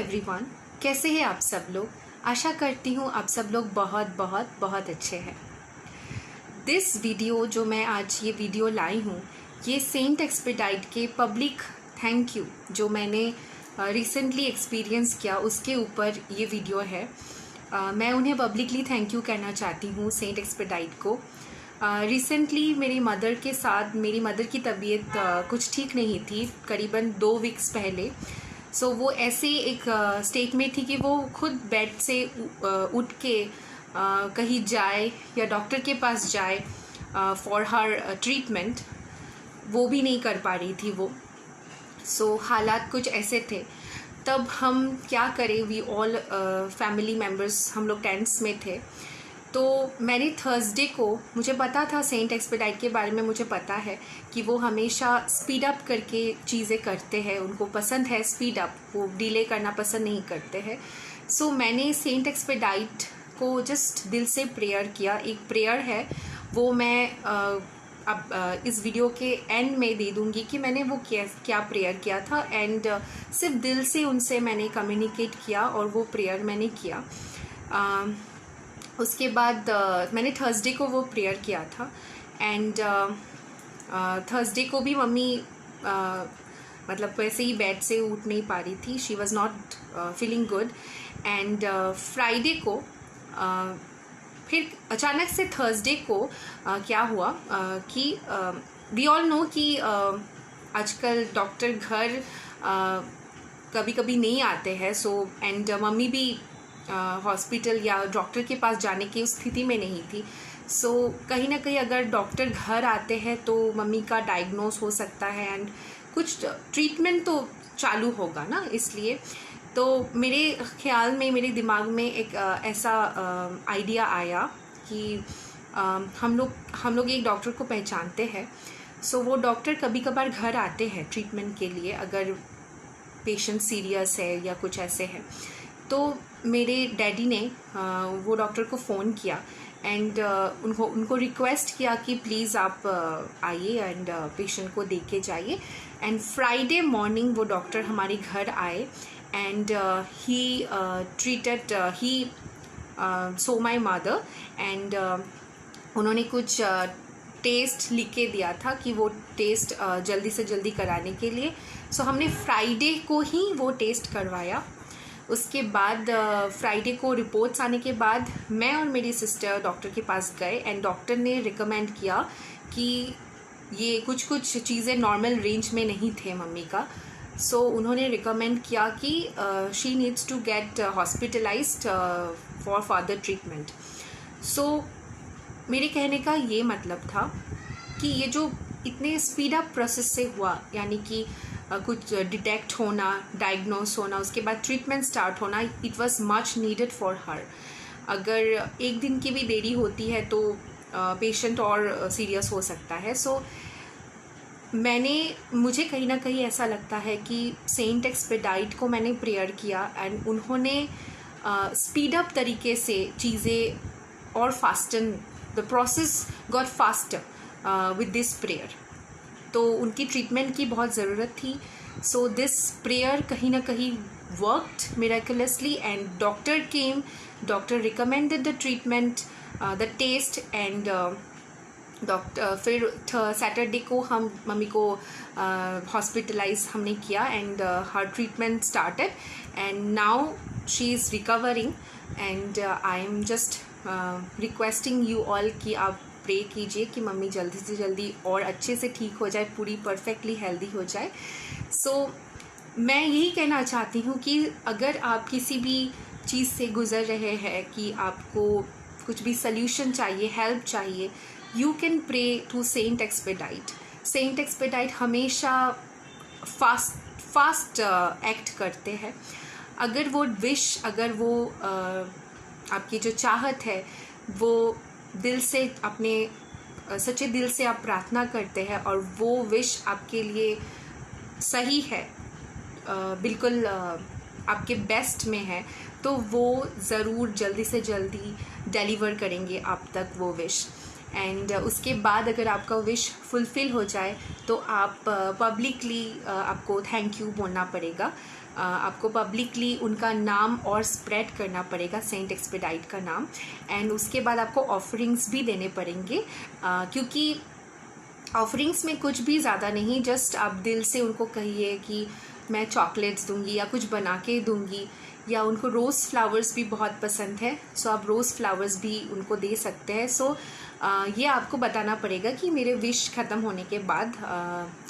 Everyone, कैसे हैं आप सब लोग। आशा करती हूँ आप सब लोग बहुत बहुत बहुत अच्छे हैं। दिस वीडियो जो मैं आज ये वीडियो लाई हूँ, ये सेंट एक्सपेडाइट के पब्लिक थैंक यू जो मैंने रिसेंटली एक्सपीरियंस किया उसके ऊपर ये वीडियो है। मैं उन्हें पब्लिकली थैंक यू कहना चाहती हूँ सेंट एक्सपेडाइट को। रिसेंटली मेरी मदर के साथ मेरी मदर की तबीयत कुछ ठीक नहीं थी, करीबन 2 वीक्स पहले। सो वो ऐसे एक स्टेट में थी कि वो खुद बेड से उठ के कहीं जाए या डॉक्टर के पास जाए फॉर हर ट्रीटमेंट, वो भी नहीं कर पा रही थी वो। सो हालात कुछ ऐसे थे। तब हम क्या करें, वी ऑल फैमिली मेम्बर्स हम लोग टेंट्स में थे। तो मैंने थर्सडे को, मुझे पता था सेंट एक्सपेडाइट के बारे में, मुझे पता है कि वो हमेशा स्पीड अप करके चीज़ें करते हैं, उनको पसंद है स्पीड अप, वो डिले करना पसंद नहीं करते हैं। सो मैंने सेंट एक्सपेडाइट को जस्ट दिल से प्रेयर किया। एक प्रेयर है वो मैं अब इस वीडियो के एंड में दे दूँगी कि मैंने वो क्या प्रेयर किया था, एंड सिर्फ दिल से उनसे मैंने कम्युनिकेट किया और वो प्रेयर मैंने किया। उसके बाद मैंने थर्सडे को वो प्रेयर किया था, एंड थर्सडे को भी मम्मी मतलब वैसे ही बेड से उठ नहीं पा रही थी, she was not feeling good. And Friday को फिर अचानक से थर्सडे को क्या हुआ कि वी ऑल नो कि आजकल डॉक्टर घर कभी कभी नहीं आते हैं। सो एंड मम्मी भी हॉस्पिटल या डॉक्टर के पास जाने की उस स्थिति में नहीं थी। सो कहीं ना कहीं अगर डॉक्टर घर आते हैं तो मम्मी का डायग्नोस हो सकता है एंड कुछ ट्रीटमेंट तो चालू होगा ना। इसलिए तो मेरे ख्याल में, मेरे दिमाग में एक ऐसा आइडिया आया कि हम लोग एक डॉक्टर को पहचानते हैं। सो वो डॉक्टर कभी कभार घर आते हैं ट्रीटमेंट के लिए, अगर पेशेंट सीरियस है या कुछ ऐसे है। तो मेरे डैडी ने वो डॉक्टर को फ़ोन किया एंड उनको रिक्वेस्ट किया कि प्लीज़ आप आइए एंड पेशेंट को देख के जाइए। एंड फ्राइडे मॉर्निंग वो डॉक्टर हमारे घर आए and he treated he so my mother, and उन्होंने कुछ टेस्ट लिख के दिया था कि वो टेस्ट जल्दी से जल्दी कराने के लिए। सो हमने फ्राइडे को ही वो टेस्ट करवाया। उसके बाद फ्राइडे को रिपोर्ट्स आने के बाद मैं और मेरी सिस्टर डॉक्टर के पास गए एंड डॉक्टर ने रिकमेंड किया कि ये कुछ चीज़ें नॉर्मल रेंज में नहीं थे मम्मी का। सो उन्होंने रिकमेंड किया कि she needs to get hospitalised for further treatment. So मेरे कहने का ये मतलब था कि ये जो इतने स्पीड अप प्रोसेस से हुआ, यानी कि कुछ डिटेक्ट होना, डायग्नोस होना, उसके बाद ट्रीटमेंट स्टार्ट होना, it was much needed for her. अगर एक दिन की भी देरी होती है तो पेशेंट और सीरियस हो सकता है। सो मुझे कहीं ना कहीं ऐसा लगता है कि सेंट एक्सपेडाइट को मैंने प्रेयर किया एंड उन्होंने स्पीड अप तरीके से चीज़ें और fasten, the process got faster with this prayer. तो उनकी ट्रीटमेंट की बहुत ज़रूरत थी। सो दिस प्रेयर कहीं ना कहीं worked miraculously and doctor came, doctor recommended the treatment, the test, and doctor फिर सैटरडे को हम मम्मी को हॉस्पिटलाइज हमने किया and her treatment started and now she is recovering. And I am just requesting you all कि आप pray कीजिए कि मम्मी जल्दी से जल्दी और अच्छे से ठीक हो जाए, पूरी परफेक्टली हेल्दी हो जाए। सो मैं यही कहना चाहती हूँ कि अगर आप किसी भी चीज़ से गुज़र रहे हैं कि आपको कुछ भी सल्यूशन चाहिए, हेल्प चाहिए, you can pray to Saint Expedite. Saint Expedite हमेशा फास्ट एक्ट करते हैं। अगर वो विश, अगर वो आपकी जो चाहत है वो दिल से, अपने सच्चे दिल से आप प्रार्थना करते हैं और वो विश आपके लिए सही है, बिल्कुल आपके बेस्ट में है, तो वो ज़रूर जल्दी से जल्दी डिलीवर करेंगे आप तक वो विश। एंड उसके बाद अगर आपका विश फुलफ़िल हो जाए तो आप पब्लिकली आपको थैंक यू बोलना पड़ेगा। आपको पब्लिकली उनका नाम और स्प्रेड करना पड़ेगा, सेंट एक्सपेडाइट का नाम, एंड उसके बाद आपको ऑफरिंग्स भी देने पड़ेंगे, क्योंकि ऑफरिंग्स में कुछ भी ज़्यादा नहीं, जस्ट आप दिल से उनको कहिए कि मैं चॉकलेट्स दूंगी या कुछ बना के दूंगी, या उनको रोज़ फ्लावर्स भी बहुत पसंद है, सो आप रोज़ फ्लावर्स भी उनको दे सकते हैं। सो ये आपको बताना पड़ेगा कि मेरे विश ख़त्म होने के बाद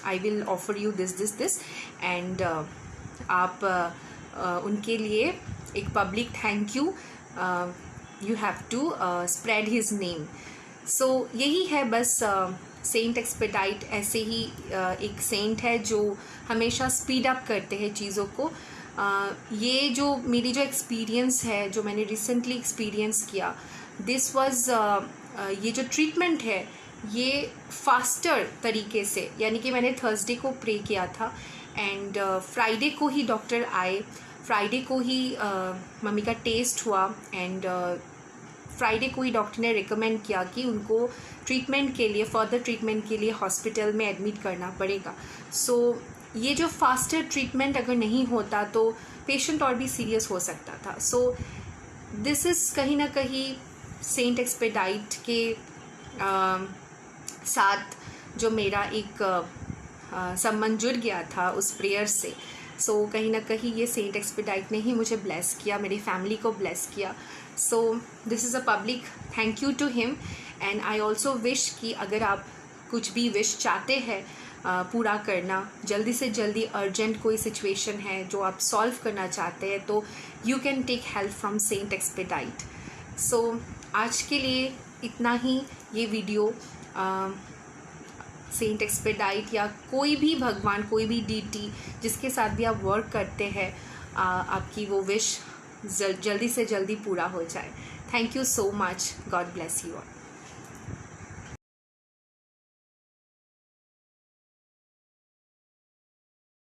I will offer you this and आप उनके लिए एक public thank you have to spread his name. So यही है बस। सेंट एक्सपेडाइट ऐसे ही एक सेंट है जो हमेशा स्पीड अप करते हैं चीज़ों को। ये जो मेरी जो एक्सपीरियंस है, जो मैंने रिसेंटली एक्सपीरियंस किया, दिस वाज ये जो ट्रीटमेंट है ये फास्टर तरीके से, यानी कि मैंने थर्सडे को प्रे किया था एंड फ्राइडे को ही डॉक्टर आए, फ्राइडे को ही मम्मी का टेस्ट हुआ एंड फ्राइडे को ही डॉक्टर ने रिकमेंड किया कि उनको ट्रीटमेंट के लिए, फर्दर ट्रीटमेंट के लिए हॉस्पिटल में एडमिट करना पड़ेगा। सो ये जो फास्टर ट्रीटमेंट अगर नहीं होता तो पेशेंट और भी सीरियस हो सकता था। सो दिस इज़ कहीं ना कहीं सेंट एक्सपेडाइट के साथ जो मेरा एक संबंध जुड़ गया था उस प्रेयर से। सो कहीं ना कहीं ये सेंट एक्सपेडाइट ने ही मुझे ब्लेस किया, मेरी फैमिली को ब्लेस किया। So this is a public thank you to him and I also wish कि अगर आप कुछ भी विश चाहते हैं पूरा करना, जल्दी से जल्दी अर्जेंट कोई सिचुएशन है जो आप सॉल्व करना चाहते हैं, तो you can take help from saint Expedite. So आज के लिए इतना ही। ये वीडियो सेंट एक्सपेडाइट या कोई भी भगवान, कोई भी डीटी जिसके साथ भी आप वर्क करते हैं, आपकी वो विश जल्दी से जल्दी पूरा हो जाए। Thank you so much. God bless you all.